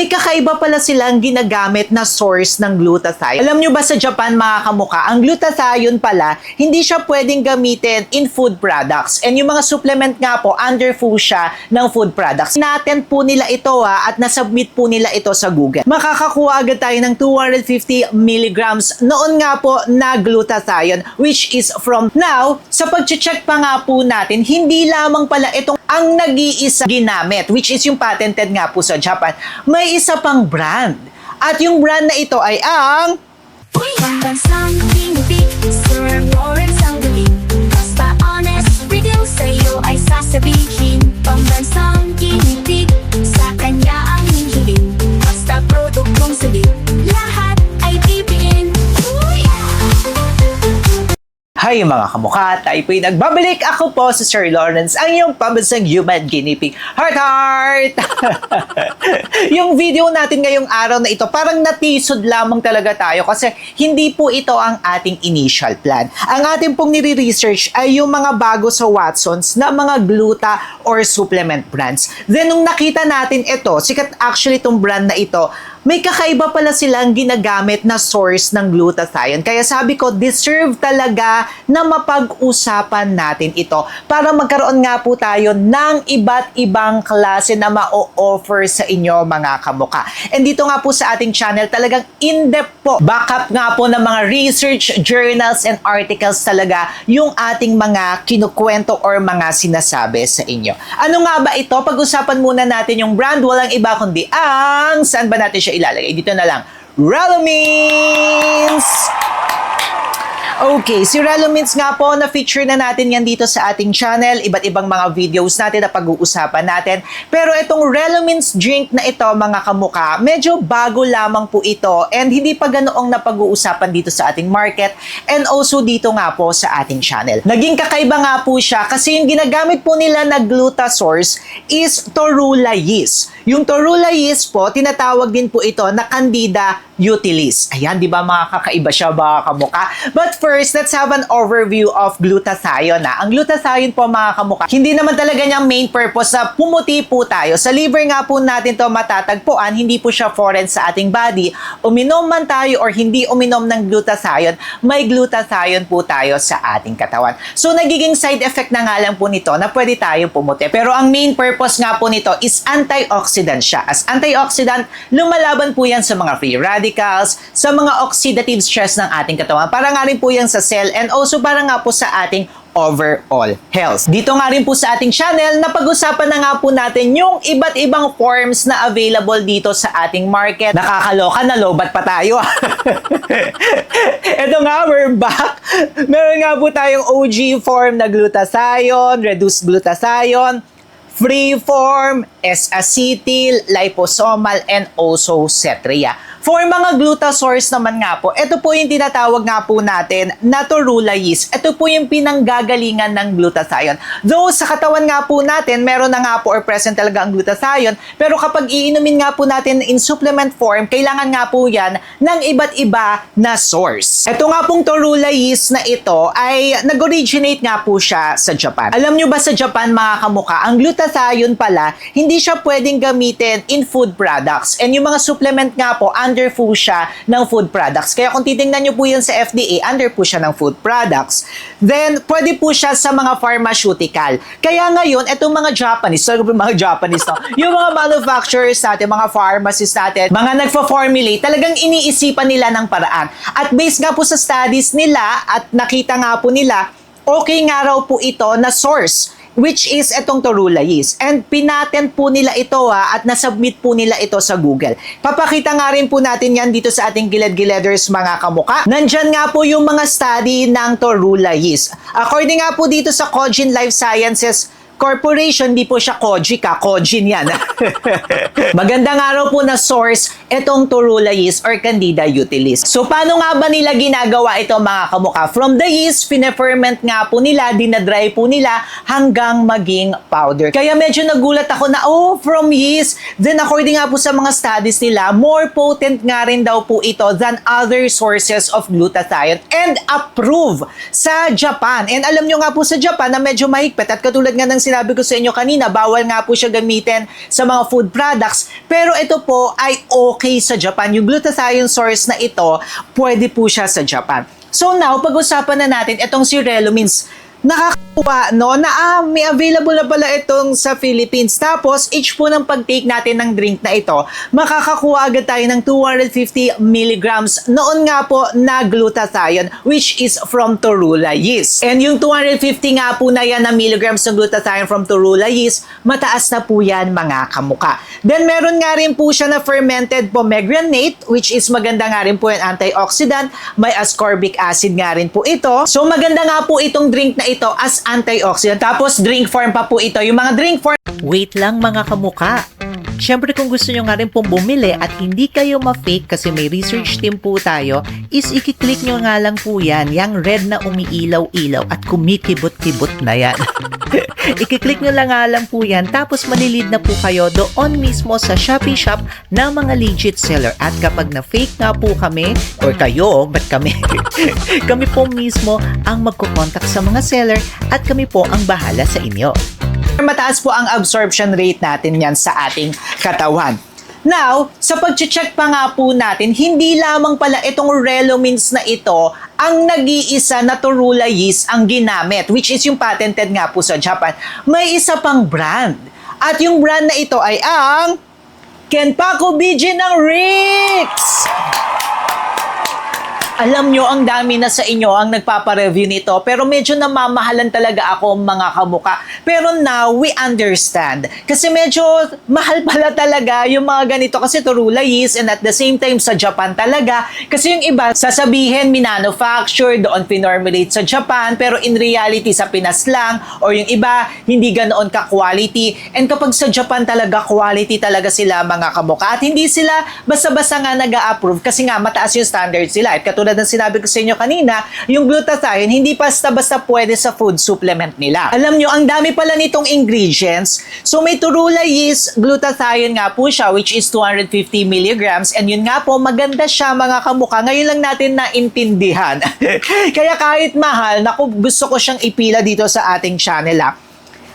May kakaiba pala silang ginagamit na source ng glutathione. Alam nyo ba sa Japan mga kamuka, ang glutathione pala, hindi siya pwedeng gamitin in food products. And yung mga supplement nga po, under po siya ng food products. Natin po nila ito at nasubmit po nila ito sa Google. Makakakuha agad tayo ng 250 milligrams noon nga po na glutathione, which is from now, sa pag-check pa nga po natin, hindi lamang pala itong ang nag-iisa ginamit, which is yung patented nga po sa Japan. May isa pang brand. At yung brand na ito ay ang Pambansang Ginipig, Sir Lawrence ang galing. Basta honest, review sa'yo ay sasabihin. Pambansang Ginipig, sa kanya ang hihiling. Basta produktong salit, lahat ay bibiin. Hi mga kamuka, tayo po'y nagbabalik. Ako po si Sir Lawrence, ang iyong pambansang human guinea pig. Heart, heart! Yung video natin ngayong araw na ito, parang natisod lamang talaga tayo kasi hindi po ito ang ating initial plan. Ang ating pong nire-research ay yung mga bago sa Watsons na mga gluta or supplement brands. Then nung nakita natin ito, sikat actually itong brand na ito, may kakaiba pala silang ginagamit na source ng glutathione. Kaya sabi ko, deserve talaga na mapag-usapan natin ito para magkaroon nga po tayo ng iba't ibang klase na ma-offer sa inyo mga kamuka. And dito nga po sa ating channel, talagang in-depth po. Backup nga po ng mga research, journals, and articles talaga yung ating mga kinukwento or mga sinasabi sa inyo. Ano nga ba ito? Pag-usapan muna natin yung brand. Walang iba kundi ang, saan ba natin siya ilalagay? Dito na lang. Relomins! Okay, si Relomins nga po, na-feature na natin yan dito sa ating channel. Iba't ibang mga videos natin na pag-uusapan natin. Pero itong Relomins drink na ito, mga kamuka, medyo bago lamang po ito and hindi pa ganoong napag-uusapan dito sa ating market and also dito nga po sa ating channel. Naging kakaiba nga po siya kasi yung ginagamit po nila na gluta source is torula yeast. Yung torula yeast po, tinatawag din po ito na Candida utilis. Ayan, di ba mga kakaiba siya mga kamuka? But first, let's have an overview of glutathione. Ang glutathione po mga kamuka, hindi naman talaga niyang main purpose na pumuti po tayo. Sa liver nga po natin to matatagpuan, hindi po siya foreign sa ating body. Uminom man tayo or hindi uminom ng glutathione, may glutathione po tayo sa ating katawan. So, nagiging side effect na nga lang po nito na pwede tayong pumuti. Pero ang main purpose nga po nito is antioxidant siya. As antioxidant, lumalaban po yan sa mga free radicals, sa mga oxidative stress ng ating katawan. Para nga rin po yan sa cell and also para nga po sa ating overall health. Dito nga rin po sa ating channel, napag-usapan na nga po natin yung iba't ibang forms na available dito sa ating market. Nakakaloka, nalobat pa tayo. Ito nga, we're back. Meron nga po tayong OG form na glutathione, reduced glutathione, free form, S-acetyl, liposomal, and also cetria. For mga gluta source naman nga po, ito po yung tinatawag nga po natin na torula yeast. Ito po yung pinanggagalingan ng glutathione. Though sa katawan nga po natin, meron na nga po or present talaga ang glutathione, pero kapag iinumin nga po natin in supplement form, kailangan nga po yan ng iba't iba na source. Ito nga pong torula yeast na ito ay nag-originate nga po siya sa Japan. Alam nyo ba sa Japan mga kamuka, ang glutathione pala, hindi siya pwedeng gamitin in food products. And yung mga supplement nga po, under po siya ng food products. Kaya kung titingnan nyo po yan sa FDA, under po siya ng food products. Then, pwede po siya sa mga pharmaceutical. Kaya ngayon, itong mga Japanese, so mga Japanese, no? Yung mga manufacturers natin, mga pharmacists natin, mga nagpa-formulate, talagang iniisipan nila ng paraan. At based nga po sa studies nila, at nakita nga po nila, okay nga raw po ito na source, which is itong torula yeast. And pinatent po nila ito at nasubmit po nila ito sa Google. Papakita nga rin po natin yan dito sa ating gilid-gileders mga kamuka. Nandyan nga po yung mga study ng torula yeast. According nga po dito sa Cogin Life Sciences Corporation, di po siya Kojika, Kojin yan. Maganda nga raw po na source itong torula yeast or Candida utilis. So, paano nga ba nila ginagawa ito mga kamuka? From the yeast, pine-ferment nga po nila, dinadry po nila hanggang maging powder. Kaya medyo nagulat ako na, from yeast. Then, according nga po sa mga studies nila, more potent nga rin daw po ito than other sources of glutathione and approved sa Japan. And alam nyo nga po sa Japan na medyo mahigpit at katulad nga ng sinabi ko sa inyo kanina, bawal nga po siya gamitin sa mga food products. Pero ito po ay okay sa Japan. Yung glutathione source na ito, pwede po siya sa Japan. So now, pag-usapan na natin itong si Relumins. Nakakatuwa, no? Na may available na pala itong sa Philippines. Tapos, each po ng pag-take natin ng drink na ito, makakakuha agad tayo ng 250 milligrams noon nga po na glutathione, which is from torula yeast. And yung 250 nga po na yan na milligrams ng glutathione from torula yeast, mataas na po yan mga kamuka. Then, meron nga rin po siya na fermented pomegranate, which is maganda nga rin po yung antioxidant. May ascorbic acid nga rin po ito. So, maganda nga po itong drink na ito as antioxidant. Tapos drink form pa po ito. Yung mga drink form... Wait lang mga kamuka. Siyempre kung gusto nyo nga rin pong bumili at hindi kayo ma-fake kasi may research team po tayo, is ikiklik nyo nga lang po yan, yung red na umiilaw-ilaw at kumikibot-kibot na yan. Ikiklik nyo lang nga lang po yan, tapos malilid na po kayo doon mismo sa Shopee shop ng mga legit seller. At kapag na-fake nga po kami, or kayo, ba't kami? Kami po mismo ang magkukontak sa mga seller at kami po ang bahala sa inyo. Mataas po ang absorption rate natin yan sa ating katawan. Now, sa pag-check pa nga po natin, hindi lamang pala itong Relumins na ito ang nag-iisa na torula yeast ang ginamit, which is yung patented nga po sa Japan. May isa pang brand. At yung brand na ito ay ang Kenpaku BG ng Ricks! Alam nyo, ang dami na sa inyo ang nagpapareview nito, pero medyo namamahalan talaga ako mga kamuka. Pero now, we understand. Kasi medyo mahal pala talaga yung mga ganito kasi torula yeast and at the same time sa Japan talaga. Kasi yung iba, sasabihin, minanufacture, doon pinormulate sa Japan, pero in reality sa Pinas lang, or yung iba, hindi ganoon ka-quality. And kapag sa Japan talaga, quality talaga sila mga kamuka. At hindi sila basta-basta nga nag-a-approve kasi nga mataas yung standards sila. At katulad ng sinabi ko sa inyo kanina, yung glutathione, hindi basta-basta pwede sa food supplement nila. Alam nyo, ang dami pala nitong ingredients. So, may torula yeast glutathione nga po siya, which is 250 milligrams. And yun nga po, maganda siya mga kamuka. Ngayon lang natin naintindihan. Kaya kahit mahal, naku, gusto ko siyang ipila dito sa ating channel.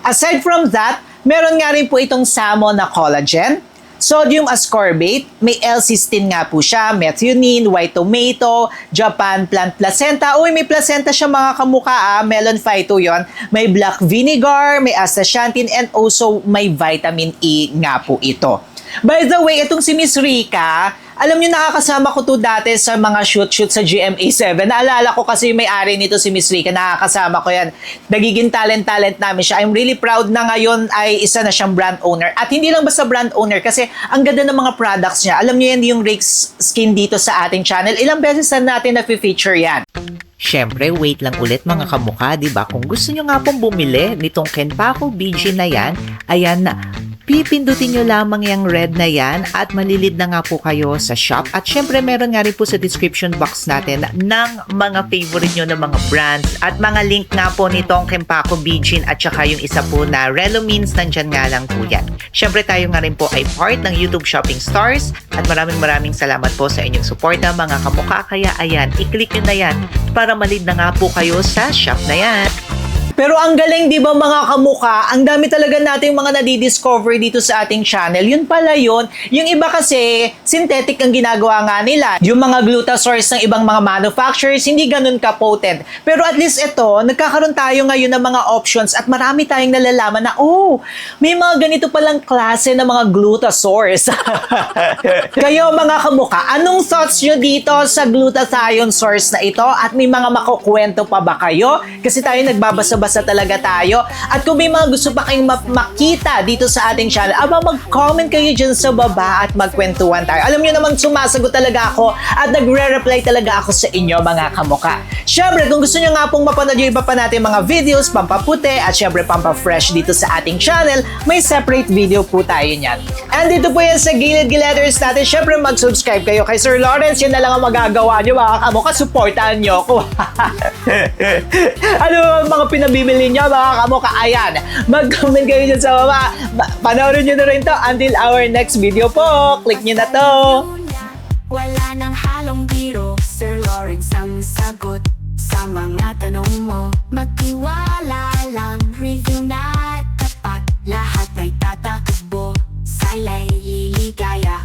Aside from that, meron nga rin po itong salmon na collagen, sodium ascorbate, may L-cysteine nga po siya, methionine, white tomato, Japan plant placenta. Uy, may placenta siya mga kamuka, melon phyto yon. May black vinegar, may astaxanthin, and also may vitamin E nga po ito. By the way, itong si Miss Rica, alam niyo nakakasama ko to dati sa mga shoot sa GMA7. Naalala ko kasi yung may-ari nito si Miss Rica, nakakasama ko yan. Nagiging talent namin siya. I'm really proud na ngayon ay isa na siyang brand owner. At hindi lang basta brand owner kasi ang ganda ng mga products niya. Alam niyo yan yung Ricks Skin dito sa ating channel. Ilang beses na natin na-feature yan. Siyempre, wait lang ulit mga kamuka, di ba? Kung gusto nyo nga pong bumili nitong Kenpaku BG na yan, ayan na. Pipindutin nyo lamang yung red na yan at malilid na nga po kayo sa shop. At syempre meron nga rin po sa description box natin ng mga favorite nyo ng mga brands at mga link nga po nitong Kenpaku BG at saka yung isa po na Relumins, nandyan nga lang po yan. Syempre tayo nga rin po ay part ng YouTube Shopping Stars at maraming salamat po sa inyong suporta mga kamuka. Kaya ayan, i-click nyo na yan para malid na nga po kayo sa shop na yan. Pero ang galing, di ba mga kamuka, ang dami talaga nating mga nadidiscover dito sa ating channel. Yun pala yun. Yung iba kasi, synthetic ang ginagawa nga nila. Yung mga glutasource ng ibang mga manufacturers, hindi ganun ka-potent. Pero at least ito, nagkakaroon tayo ngayon ng mga options at marami tayong nalalaman na, oh, may mga ganito palang klase ng mga glutasource. Kayo mga kamuka, anong thoughts nyo dito sa glutathione source na ito? At may mga makukwento pa ba kayo? Kasi tayo nagbabasa-basa talaga tayo. At kung may mga gusto pa kayong makita dito sa ating channel, mag-comment kayo dyan sa baba at magkwentuhan tayo. Alam nyo naman, sumasagot talaga ako at nagre-reply talaga ako sa inyo mga kamuka. Syempre, kung gusto nyo nga pong mapanood yung iba pa natin mga videos, pampaputi at syempre pampafresh dito sa ating channel, may separate video po tayo niyan. And dito po yan sa gilid-giletters natin. Syempre, mag-subscribe kayo kay Sir Lawrence. Yan na lang ang magagawa nyo mga kamuka. Supportahan nyo ako. Ano mga pinabibili nyo mga kamuka? Ayan, mag-comment kayo dyan sa baba. Panoorin nyo na rin to until our next video po. Click nyo na to. Wala nang halong biro, Sir Lawrence ang sagot sa mga tanong mo. Magtiwala lang, review na at liligaya